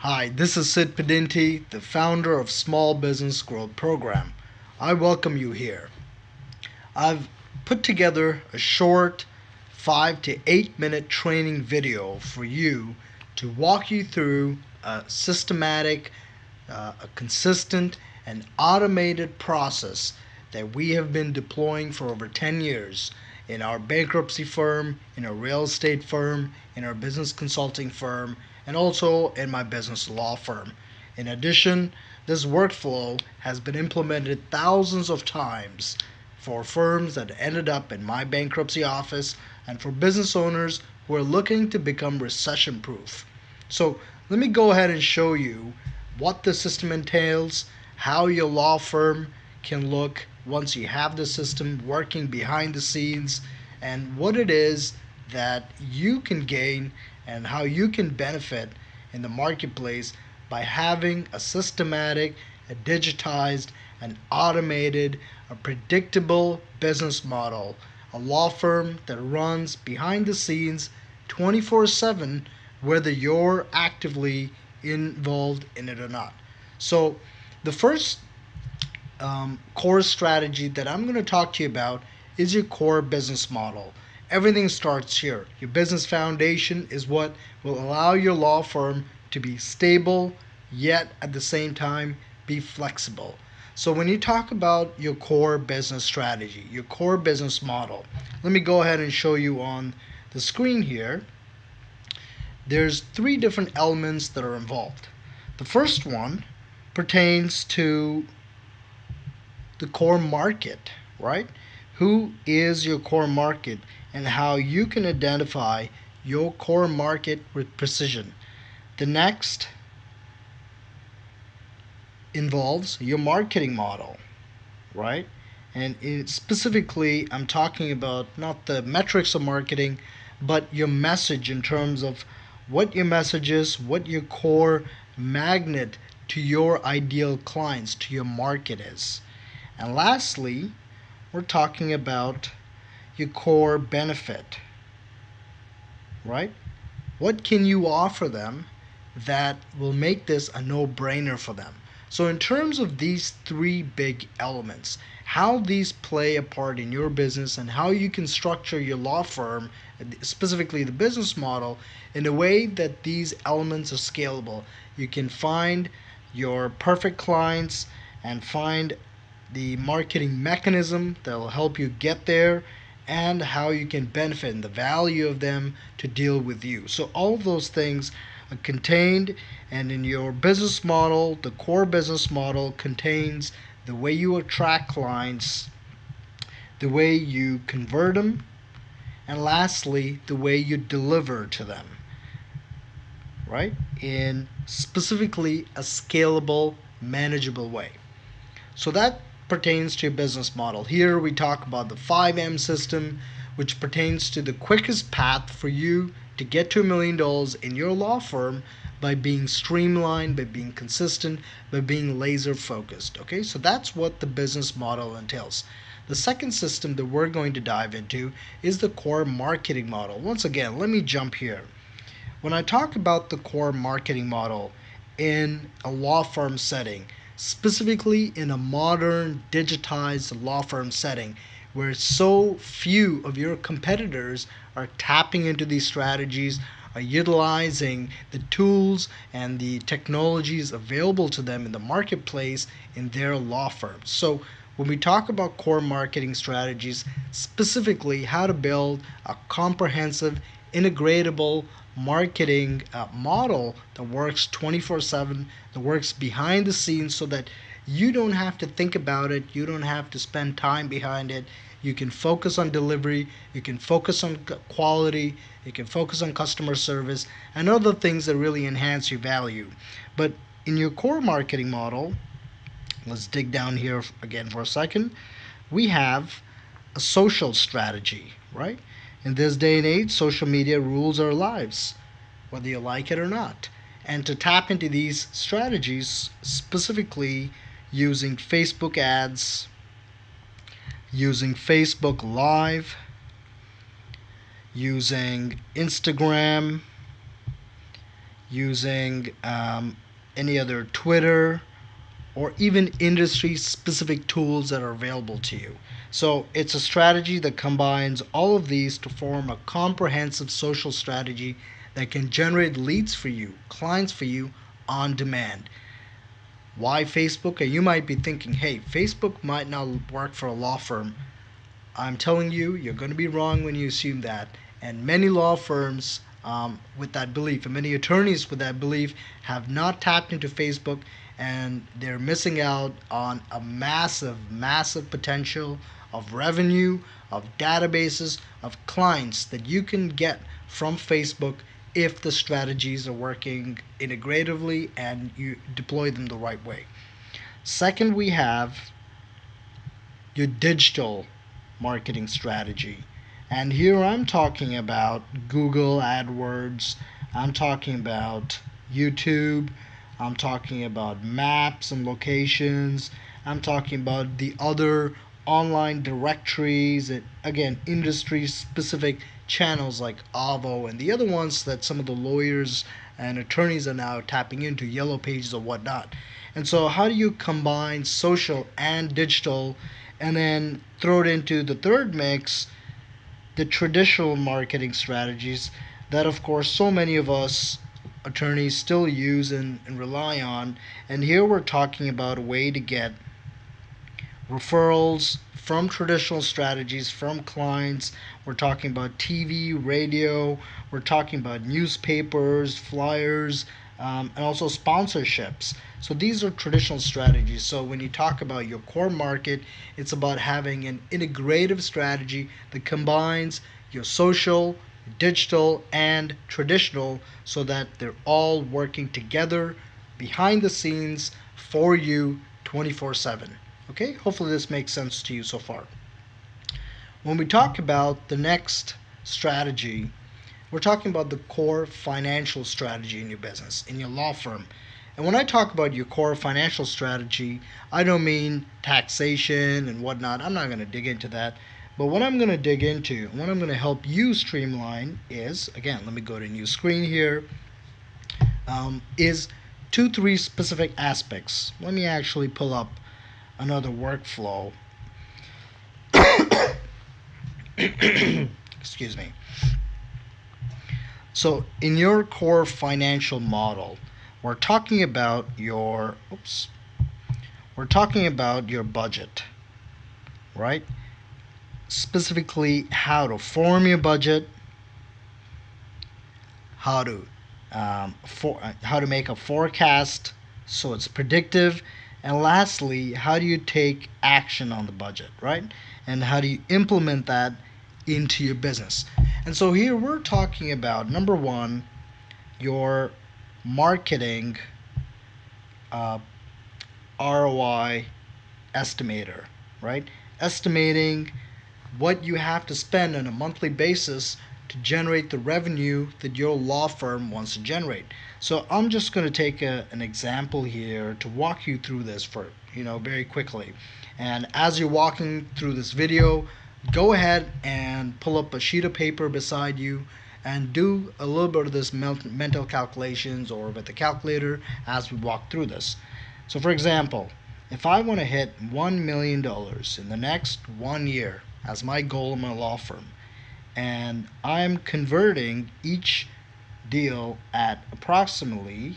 Hi, this is Sid Pedinti, the founder of Small Business Growth Program. I welcome you here. I've put together a short 5 to 8 minute training video for you to walk you through a systematic, a consistent, and automated process that we have been deploying for over 10 years in our bankruptcy firm, in our real estate firm, in our business consulting firm, and also in my business law firm. In addition, this workflow has been implemented thousands of times for firms that ended up in my bankruptcy office and for business owners who are looking to become recession proof. So, let me go ahead and show you what the system entails, how your law firm can look once you have the system working behind the scenes, and what it is that you can gain and how you can benefit in the marketplace by having a systematic, a digitized, an automated, a predictable business model, a law firm that runs behind the scenes 24/7, whether you're actively involved in it or not. So, the first core strategy that I'm going to talk to you about is your core business model. Everything starts here. Your business foundation is what will allow your law firm to be stable, yet at the same time be flexible. So, when you talk about your core business strategy, your core business model, let me go ahead and show you on the screen here. There's three different elements that are involved. The first one pertains to the core market, right? Who is your core market and how you can identify your core market with precision. The next involves your marketing model, right? And specifically, I'm talking about not the metrics of marketing, but your message in terms of what your message is, what your core magnet to your ideal clients, to your market is. And lastly, we're talking about your core benefit, right? What can you offer them that will make this a no-brainer for them? So in terms of these three big elements, how these play a part in your business and how you can structure your law firm, specifically the business model, in a way that these elements are scalable. You can find your perfect clients and find the marketing mechanism that will help you get there, and how you can benefit and the value of them to deal with you. So all of those things are contained, and in your business model, the core business model contains the way you attract clients, the way you convert them, and lastly, the way you deliver to them, right? In specifically a scalable, manageable way. So that pertains to your business model. Here we talk about the 5M system, which pertains to the quickest path for you to get to $1 million in your law firm by being streamlined, by being consistent, by being laser focused. Okay, so that's what the business model entails. The second system that we're going to dive into is the core marketing model. Once again, let me jump here. When I talk about the core marketing model in a law firm setting, specifically in a modern digitized law firm setting where so few of your competitors are tapping into these strategies, are utilizing the tools and the technologies available to them in the marketplace in their law firms. So when we talk about core marketing strategies, specifically how to build a comprehensive, integratable marketing model that works 24/7, that works behind the scenes so that you don't have to think about it, you don't have to spend time behind it. You can focus on delivery, you can focus on quality, you can focus on customer service, and other things that really enhance your value. But in your core marketing model, let's dig down here again for a second. We have a social strategy, right? In this day and age, social media rules our lives, whether you like it or not. And to tap into these strategies, specifically using Facebook ads, using Facebook Live, using Instagram, using any other Twitter, or even industry specific tools that are available to you. So it's a strategy that combines all of these to form a comprehensive social strategy that can generate leads for you, clients for you on demand. Why Facebook? And you might be thinking, hey, Facebook might not work for a law firm. I'm telling you, you're going to be wrong when you assume that. And many law firms with that belief, and many attorneys with that belief, have not tapped into Facebook, and they're missing out on a massive, massive potential of revenue, of databases, of clients that you can get from Facebook if the strategies are working integratively and you deploy them the right way. Second, we have your digital marketing strategy. And here I'm talking about Google AdWords, I'm talking about YouTube, I'm talking about maps and locations, I'm talking about the other online directories, and again, industry specific channels like Avo and the other ones that some of the lawyers and attorneys are now tapping into, Yellow Pages or whatnot. And so, how do you combine social and digital, and then throw it into the third mix, the traditional marketing strategies that, of course, so many of us attorneys still use and rely on? And here we're talking about a way to get referrals from traditional strategies from clients. We're talking about TV, radio, we're talking about newspapers, flyers, and also sponsorships. So these are traditional strategies. So when you talk about your core market, it's about having an integrative strategy that combines your social, digital, and traditional so that they're all working together behind the scenes for you 24/7. Okay, hopefully this makes sense to you so far. When we talk about the next strategy, we're talking about the core financial strategy in your business, in your law firm. And when I talk about your core financial strategy, I don't mean taxation and whatnot. I'm not going to dig into that. But what I'm going to dig into, what I'm going to help you streamline is, again, let me go to a new screen here, is 2, 3 specific aspects. Let me actually pull up another workflow. Excuse me. So in your core financial model, we're talking about your budget, right? Specifically, how to form your budget, how to how to make a forecast so it's predictive, and lastly, how do you take action on the budget, right? And how do you implement that into your business? And so here we're talking about, number one, your marketing ROI estimator, right? Estimating what you have to spend on a monthly basis to generate the revenue that your law firm wants to generate. So I'm just going to take an example here to walk you through this for very quickly. And as you're walking through this video, go ahead and pull up a sheet of paper beside you and do a little bit of this mental calculations or with the calculator as we walk through this. So for example, if I want to hit $1 million in the next 1 year as my goal in my law firm, and I'm converting each deal at approximately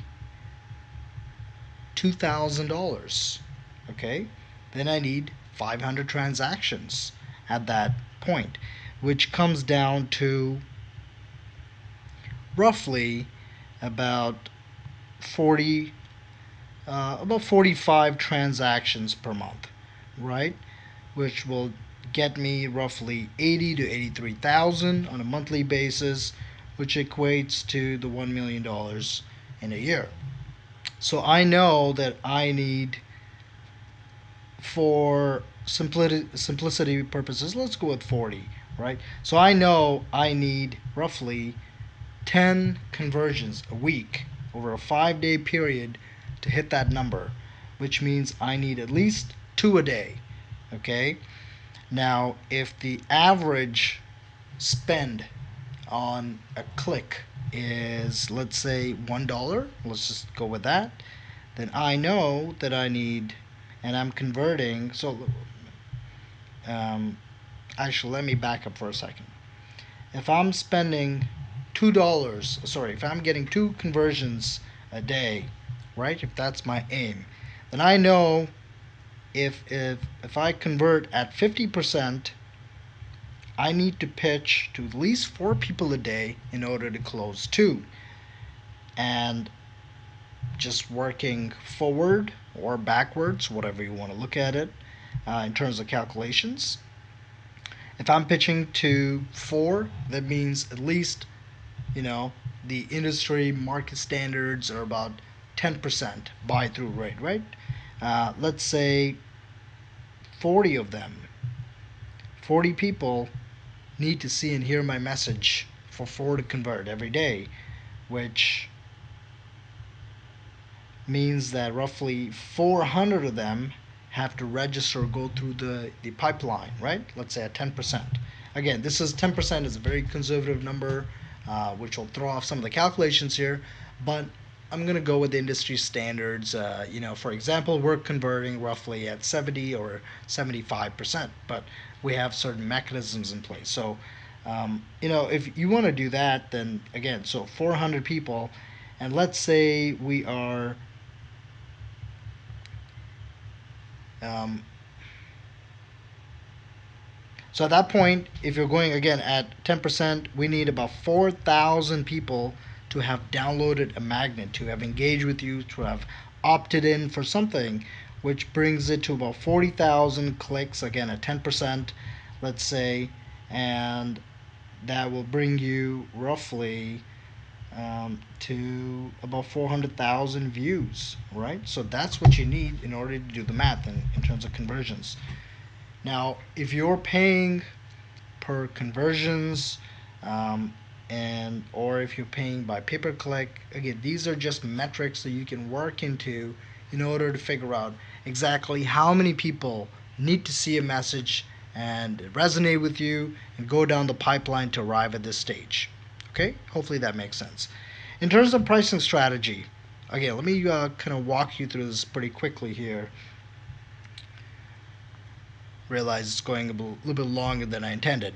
$2,000, okay, then I need 500 transactions at that point, which comes down to roughly about 45 transactions per month, right? Which will get me roughly 80 to 83,000 on a monthly basis, which equates to the $1 million in a year. So I know that I need, for simplicity purposes, let's go with 40, right? So I know I need roughly 10 conversions a week over a 5-day period to hit that number, which means I need at least 2 a day. Okay? Now, if the average spend on a click is, let's say, $1. Let's just go with that. Then I know that I need, and I'm converting. So, um, actually, let me back up for a second. If I'm spending $2, sorry, if I'm getting two conversions a day, right? If that's my aim, then I know if I convert at 50%, I need to pitch to at least four people a day in order to close two. And just working forward or backwards, whatever you want to look at it, in terms of calculations. If I'm pitching to four, that means at least, you know, the industry market standards are about 10% buy through rate, right? Let's say 40 of them, 40 people need to see and hear my message for four to convert every day, which means that roughly 400 of them have to register or go through the pipeline, right? Let's say at 10%. Again, this is 10% is a very conservative number, which will throw off some of the calculations here, but I'm going to go with the industry standards. For example, we're converting roughly at 70 or 75%, but we have certain mechanisms in place. So, if you want to do that, then again, so 400 people, and let's say we are Um, so at that point, if you're going again at 10%, we need about 4,000 people to have downloaded a magnet, to have engaged with you, to have opted in for something, which brings it to about 40,000 clicks, again at 10%, let's say, and that will bring you roughly to about 400,000 views, right? So that's what you need in order to do the math in terms of conversions. Now, if you're paying per conversions, and or if you're paying by pay per click, again, these are just metrics that you can work into in order to figure out exactly how many people need to see a message and resonate with you and go down the pipeline to arrive at this stage. Okay, hopefully that makes sense. In terms of pricing strategy, again, let me kind of walk you through this pretty quickly here. Realize it's going a little bit longer than I intended.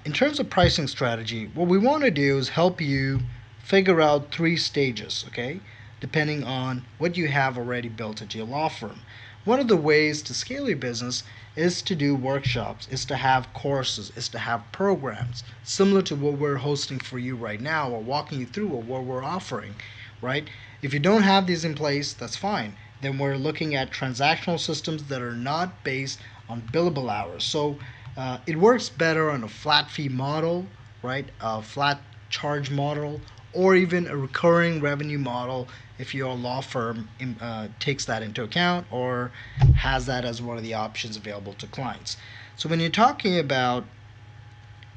In terms of pricing strategy, what we want to do is help you figure out three stages, okay? Depending on what you have already built at your law firm. One of the ways to scale your business is to do workshops, is to have courses, is to have programs similar to what we're hosting for you right now or walking you through or what we're offering, right? If you don't have these in place, that's fine. Then we're looking at transactional systems that are not based on billable hours. So it works better on a flat fee model, right? A flat charge model, or even a recurring revenue model if your law firm takes that into account or has that as one of the options available to clients. So when you're talking about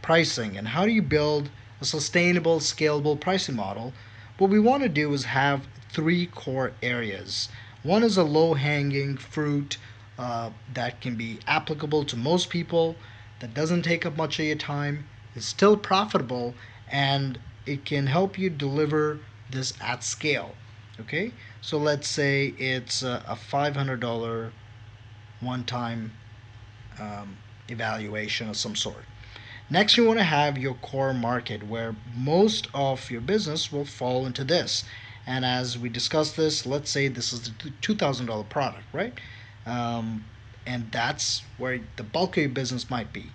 pricing and how do you build a sustainable, scalable pricing model, what we want to do is have three core areas. One is a low hanging fruit that can be applicable to most people, that doesn't take up much of your time, is still profitable, and it can help you deliver this at scale. Okay, so let's say it's a $500 one time evaluation of some sort. Next, you want to have your core market where most of your business will fall into this. And as we discuss this, let's say this is the $2,000 product, right? And that's where the bulk of your business might be.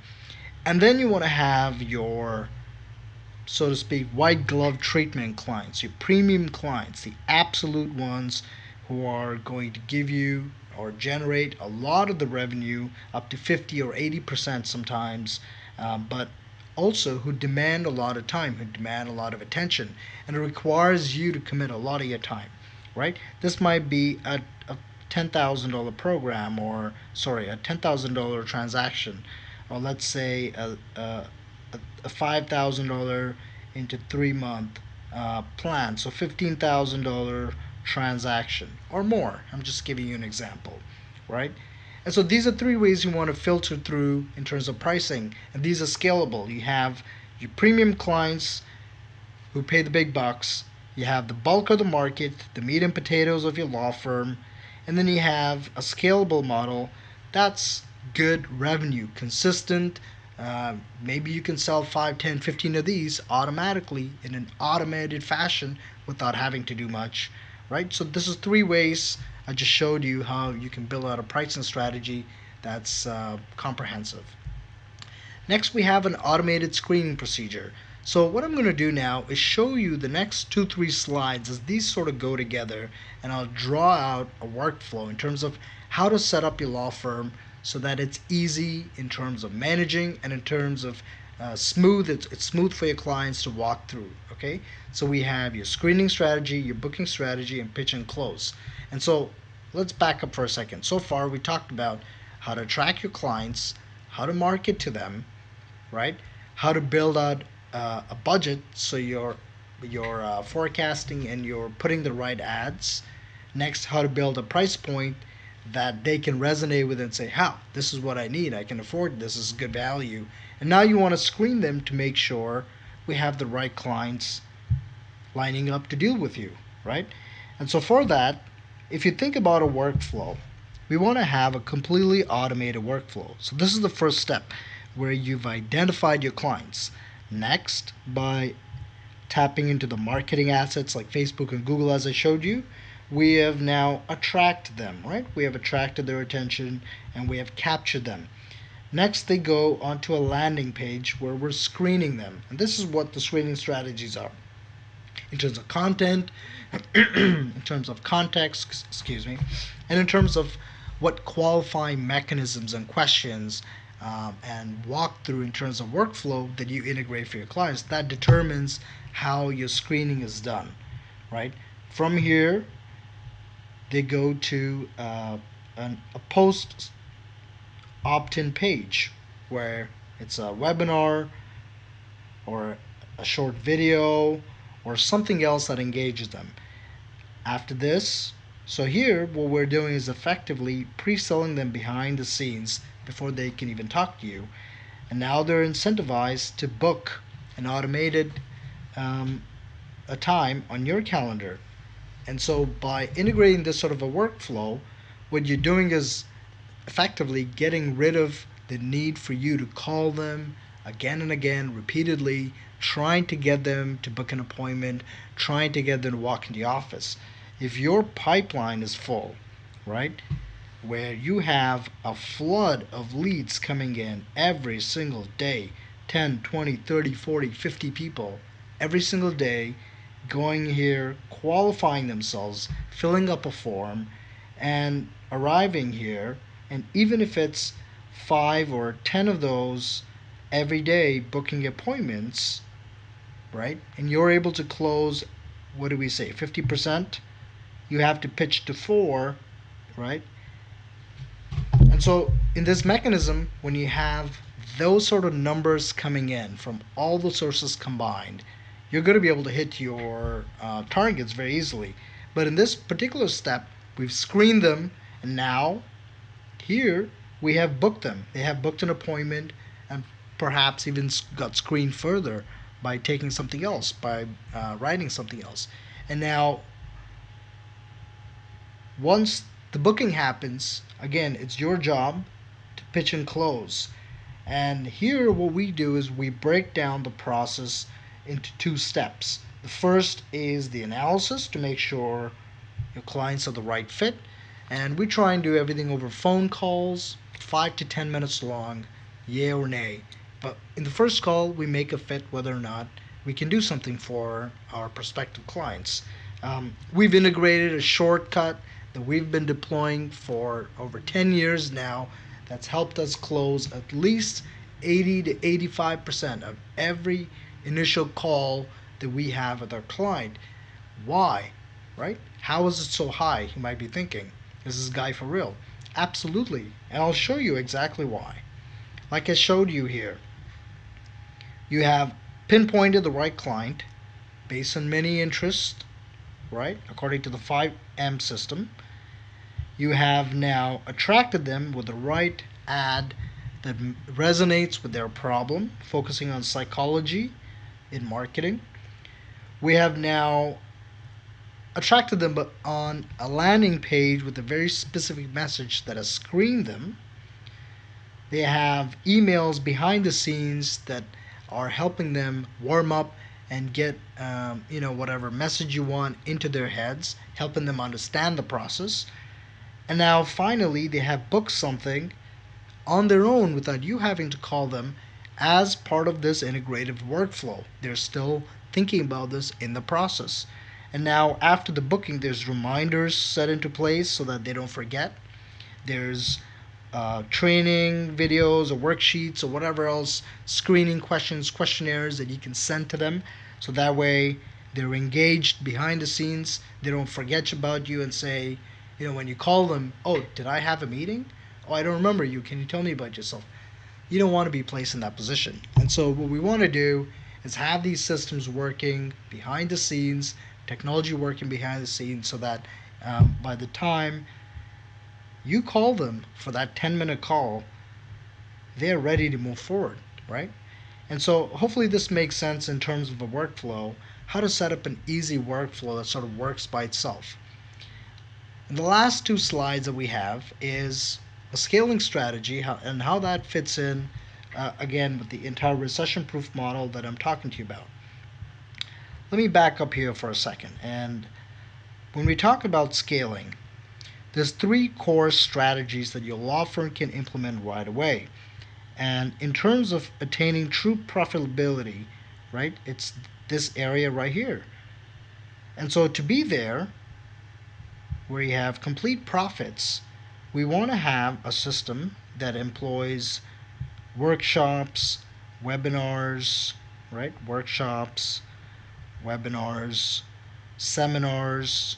And then you want to have your, so to speak, white glove treatment clients, your premium clients, the absolute ones who are going to give you or generate a lot of the revenue, up to 50 or 80% sometimes, but also who demand a lot of time, who demand a lot of attention, and it requires you to commit a lot of your time, right? This might be a $10,000 program, or sorry, a $10,000 transaction, or let's say a $5,000 into 3 month plan, so $15,000 transaction or more. I'm just giving you an example, right? And so these are three ways you want to filter through in terms of pricing, and these are scalable. You have your premium clients, who pay the big bucks. You have the bulk of the market, the meat and potatoes of your law firm, and then you have a scalable model that's good revenue, consistent. Maybe you can sell 5, 10, 15 of these automatically in an automated fashion without having to do much, right? So this is three ways I just showed you how you can build out a pricing strategy that's comprehensive. Next, we have an automated screening procedure. So what I'm going to do now is show you the next 2-3 slides as these sort of go together, and I'll draw out a workflow in terms of how to set up your law firm so that it's easy in terms of managing and in terms of smooth. It's smooth for your clients to walk through. Okay, so we have your screening strategy, your booking strategy, and pitch and close. And so let's back up for a second. So far, we talked about how to track your clients, how to market to them, right? How to build out a budget so you're forecasting and you're putting the right ads. Next, how to build a price point that they can resonate with and say, "How? This is what I need. I can afford this. This is good value." And now you want to screen them to make sure we have the right clients lining up to deal with you, right? And so for that, if you think about a workflow, we want to have a completely automated workflow. So this is the first step where you've identified your clients. Next, by tapping into the marketing assets like Facebook and Google, as I showed you, we have now attracted them, right? We have attracted their attention and we have captured them. Next, they go onto a landing page where we're screening them. And this is what the screening strategies are. In terms of content, in terms of context, excuse me, and in terms of what qualifying mechanisms and questions and walkthrough in terms of workflow that you integrate for your clients, that determines how your screening is done, right? From here, they go to a post opt-in page where it's a webinar or a short video or something else that engages them. After this, so here what we're doing is effectively pre-selling them behind the scenes before they can even talk to you. And now they're incentivized to book an automated a time on your calendar. And so by integrating this sort of a workflow, what you're doing is effectively getting rid of the need for you to call them again and again, repeatedly, trying to get them to book an appointment, trying to get them to walk in the office. If your pipeline is full, right, where you have a flood of leads coming in every single day, 10, 20, 30, 40, 50 people every single day going here, qualifying themselves, filling up a form, and arriving here, and even if it's 5 or 10 of those every day booking appointments, right, and you're able to close, what do we say, 50%? You have to pitch to 4, right? And so in this mechanism, when you have those sort of numbers coming in from all the sources combined, you're going to be able to hit your targets very easily. But in this particular step, we've screened them, and now here we have booked them. They have booked an appointment and perhaps even got screened further by taking something else, by writing something else. And now once the booking happens, again, it's your job to pitch and close. And here what we do is we break down the process into 2 steps. The first is the analysis to make sure your clients are the right fit. And we try and do everything over phone calls, 5 to 10 minutes long, yay or nay. But in the first call, we make a fit whether or not we can do something for our prospective clients. We've integrated a shortcut that we've been deploying for over 10 years now that's helped us close at least 80 to 85% of every initial call that we have with our client. Why? Right? How is it so high? You might be thinking, is this guy for real? Absolutely. And I'll show you exactly why. Like I showed you here, you have pinpointed the right client based on many interests, right? According to the 5M system. You have now attracted them with the right ad that resonates with their problem, focusing on psychology in marketing. We have now attracted them on a landing page with a very specific message that has screened them. They have emails behind the scenes that are helping them warm up and get whatever message you want into their heads, helping them understand the process. And now finally they have booked something on their own without you having to call them as part of this integrative workflow. They're still thinking about this in the process. And now after the booking, there's reminders set into place so that they don't forget. There's training videos or worksheets or whatever else, screening questions, questionnaires that you can send to them. So that way they're engaged behind the scenes. They don't forget about you and say, when you call them, oh, did I have a meeting? Oh, I don't remember you. Can you tell me about yourself? You don't want to be placed in that position. And so what we want to do is have these systems working behind the scenes, technology working behind the scenes, so that by the time you call them for that 10-minute call, they're ready to move forward, right? And so hopefully this makes sense in terms of a workflow, how to set up an easy workflow that sort of works by itself. And the last two slides that we have is a scaling strategy and how that fits in, again, with the entire recession-proof model that I'm talking to you about. Let me back up here for a second. And when we talk about scaling, there's three core strategies that your law firm can implement right away. And in terms of attaining true profitability, right, it's this area right here. And so to be there, where you have complete profits, we want to have a system that employs workshops, webinars, right? Workshops, webinars, seminars.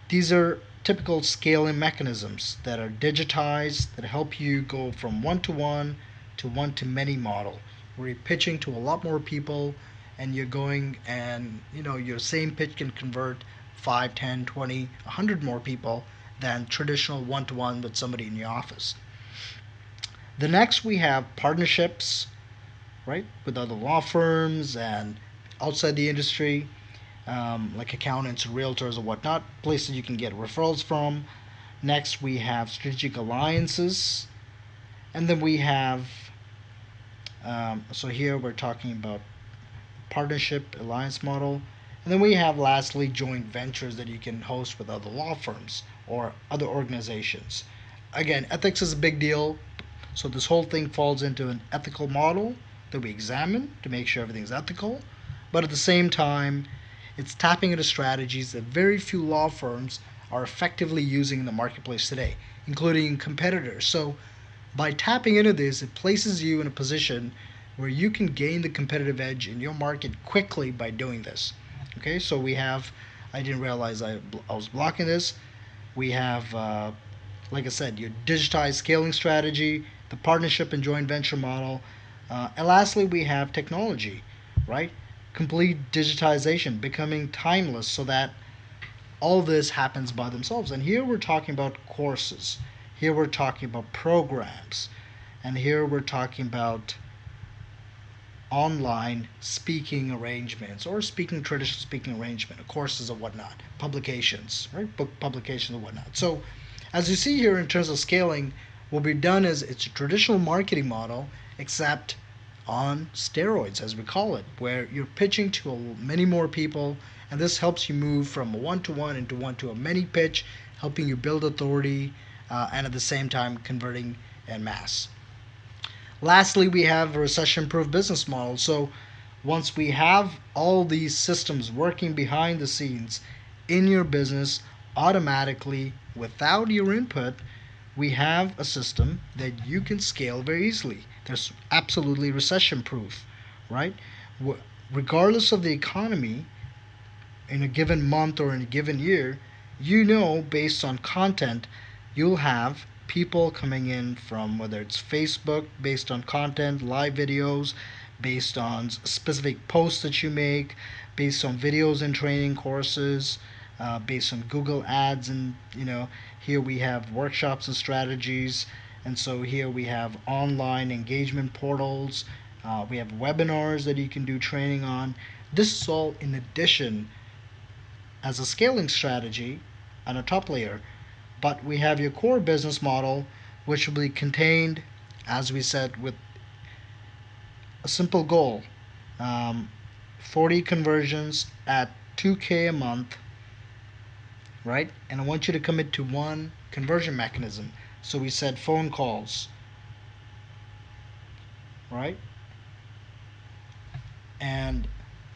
These are typical scaling mechanisms that are digitized that help you go from one-to-one to one-to-many model, where you're pitching to a lot more people and you're going and your same pitch can convert 5, 10, 20, 100 more people than traditional one-to-one with somebody in your office. The next we have partnerships, right, with other law firms and outside the industry, like accountants, realtors, or whatnot, places you can get referrals from. Next we have strategic alliances, and then we have so here we're talking about partnership alliance model. And then we have lastly joint ventures that you can host with other law firms or other organizations. Again, ethics is a big deal. So this whole thing falls into an ethical model that we examine to make sure everything's ethical. But at the same time, it's tapping into strategies that very few law firms are effectively using in the marketplace today, including competitors. So by tapping into this, it places you in a position where you can gain the competitive edge in your market quickly by doing this. Okay, so we have, I didn't realize I was blocking this. We have, like I said, your digitized scaling strategy, the partnership and joint venture model, and lastly, we have technology, right? Complete digitization, becoming timeless so that all this happens by themselves. And here we're talking about courses, here we're talking about programs, and here we're talking about online speaking arrangements or traditional speaking arrangement, courses or whatnot, publications, right? Book publications and whatnot. So as you see here in terms of scaling, what we've done is it's a traditional marketing model, except on steroids, as we call it, where you're pitching to many more people, and this helps you move from a one-to-one into one-to-a-many pitch, helping you build authority, and at the same time converting en masse. Lastly, we have a recession-proof business model. So once we have all these systems working behind the scenes in your business automatically without your input, we have a system that you can scale very easily. That's absolutely recession-proof, right? Regardless of the economy, in a given month or in a given year, based on content, you'll have people coming in from whether it's Facebook based on content, live videos, based on specific posts that you make, based on videos and training courses, based on Google ads, and here we have workshops and strategies, and so here we have online engagement portals. We have webinars that you can do training on. This is all in addition as a scaling strategy on a top layer. But we have your core business model, which will be contained, as we said, with a simple goal, um, 40 conversions at 2K a month, right? And I want you to commit to one conversion mechanism. So we said phone calls, right? And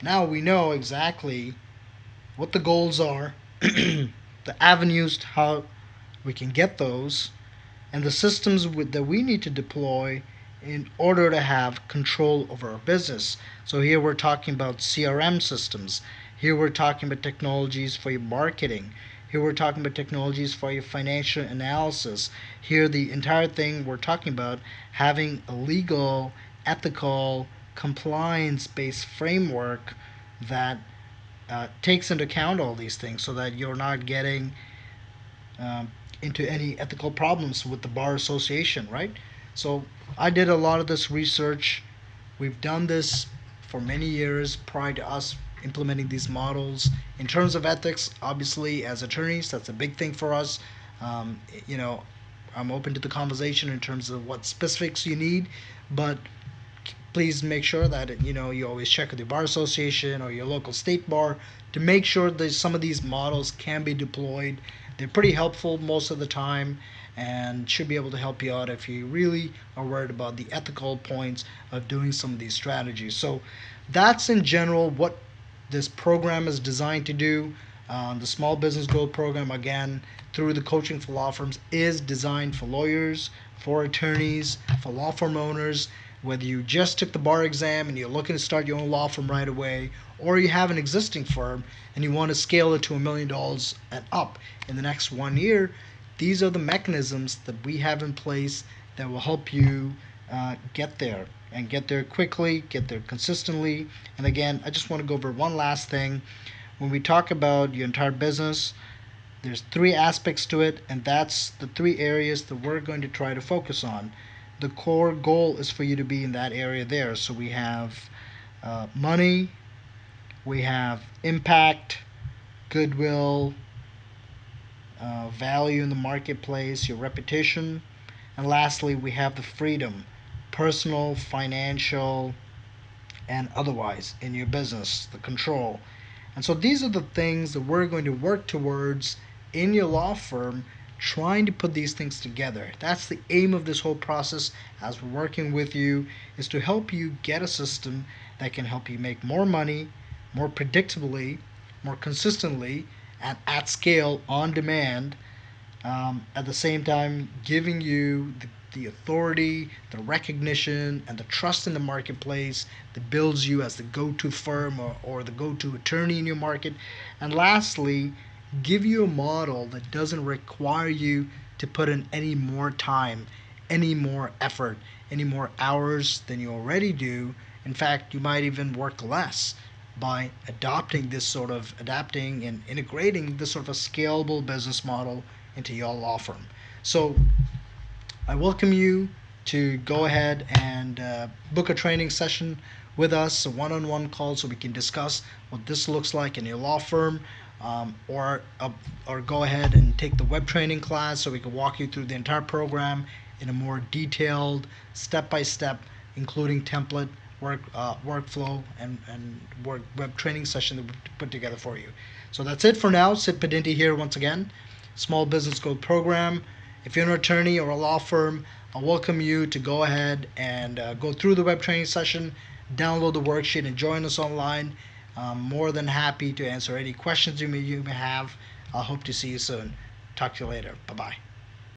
now we know exactly what the goals are, the avenues to how we can get those, and the systems that we need to deploy in order to have control over our business. So here we're talking about CRM systems. Here we're talking about technologies for your marketing. Here we're talking about technologies for your financial analysis. Here the entire thing we're talking about having a legal, ethical, compliance-based framework that takes into account all these things so that you're not getting um, into any ethical problems with the bar association, right? So I did a lot of this research. We've done this for many years prior to us implementing these models. In terms of ethics, obviously, as attorneys, that's a big thing for us. Um, you know, I'm open to the conversation in terms of what specifics you need, but please make sure that you always check with your bar association or your local state bar to make sure that some of these models can be deployed. They're pretty helpful most of the time and should be able to help you out if you really are worried about the ethical points of doing some of these strategies. So that's in general what this program is designed to do. The Small Business Growth Program, again, through the coaching for law firms, is designed for lawyers, for attorneys, for law firm owners, whether you just took the bar exam and you're looking to start your own law firm right away, or you have an existing firm and you want to scale it to $1 million and up in the next 1 year. These are the mechanisms that we have in place that will help you get there and get there quickly, get there consistently. And again, I just want to go over one last thing. When we talk about your entire business, there's three aspects to it, and that's the three areas that we're going to try to focus on. The core goal is for you to be in that area there. So we have money, we have impact, goodwill, value in the marketplace, your reputation, and lastly, we have the freedom, personal, financial, and otherwise in your business, the control. And so these are the things that we're going to work towards in your law firm, trying to put these things together. That's the aim of this whole process as we're working with you, is to help you get a system that can help you make more money, more predictably, more consistently, and at scale on demand, at the same time giving you the authority, the recognition, and the trust in the marketplace that builds you as the go-to firm or the go-to attorney in your market. And lastly, give you a model that doesn't require you to put in any more time, any more effort, any more hours than you already do. In fact, you might even work less by adapting and integrating this sort of a scalable business model into your law firm. So I welcome you to go ahead and book a training session with us, a one-on-one call, so we can discuss what this looks like in your law firm, or go ahead and take the web training class so we can walk you through the entire program in a more detailed, step-by-step, including template, workflow, and web training session that we put together for you. So that's it for now. Sid Padinti here once again. Small Business Growth Program. If you're an attorney or a law firm, I welcome you to go ahead and go through the web training session, download the worksheet, and join us online. I'm more than happy to answer any questions you may have. I hope to see you soon. Talk to you later. Bye-bye.